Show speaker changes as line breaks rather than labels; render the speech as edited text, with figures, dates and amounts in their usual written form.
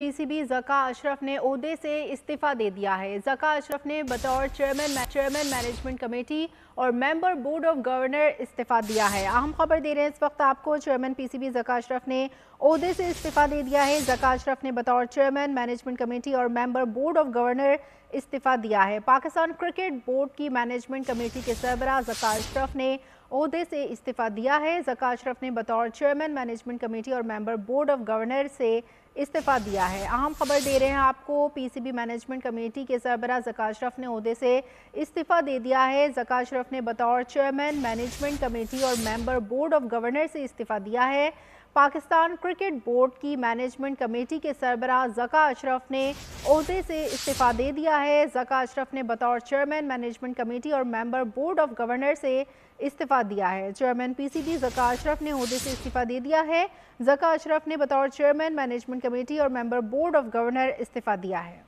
PCB Zaka Ashraf ने ओहदे से इस्तीफ़ा दे दिया है। ज़का अशरफ ने बतौर चेयरमैन मैनेजमेंट कमेटी और मेंबर बोर्ड ऑफ गवर्नर इस्तीफ़ा दिया है। अहम खबर दे रहे हैं इस वक्त आपको। चेयरमैन पीसीबी ज़का अशरफ ने ओहदे से इस्तीफ़ा दे दिया है। ज़का अशरफ ने बतौर चेयरमैन मैनेजमेंट कमेटी और मेंबर बोर्ड ऑफ गवर्नर इस्तीफ़ा दिया है। पाकिस्तान क्रिकेट बोर्ड की मैनेजमेंट कमेटी के सरबराह ज़का अशरफ ने ओहदे से इस्तीफ़ा दिया है। ज़का अशरफ ने बतौर चेयरमैन मैनेजमेंट कमेटी और मेंबर बोर्ड ऑफ गवर्नर से इस्तीफ़ा दिया है। अहम खबर दे रहे हैं आपको। पीसीबी मैनेजमेंट कमेटी के सरबराह ज़का अशरफ ने ओहदे से इस्तीफ़ा दे दिया है। ज़का अशरफ ने बतौर चेयरमैन मैनेजमेंट कमेटी और मेंबर बोर्ड ऑफ गवर्नर से इस्तीफ़ा दिया है। पाकिस्तान क्रिकेट बोर्ड की मैनेजमेंट कमेटी के सरबराह ज़का अशरफ ने ओहदे से इस्तीफ़ा दे दिया है। ज़का अशरफ ने बतौर चेयरमैन मैनेजमेंट कमेटी और मेंबर बोर्ड ऑफ गवर्नर से इस्तीफ़ा दिया है। चेयरमैन पीसीबी ज़का अशरफ ने ओहदे से इस्तीफ़ा दे दिया है। ज़का अशरफ ने बतौर चेयरमैन मैनेजमेंट कमेटी और मेंबर बोर्ड ऑफ गवर्नर इस्तीफ़ा दिया है।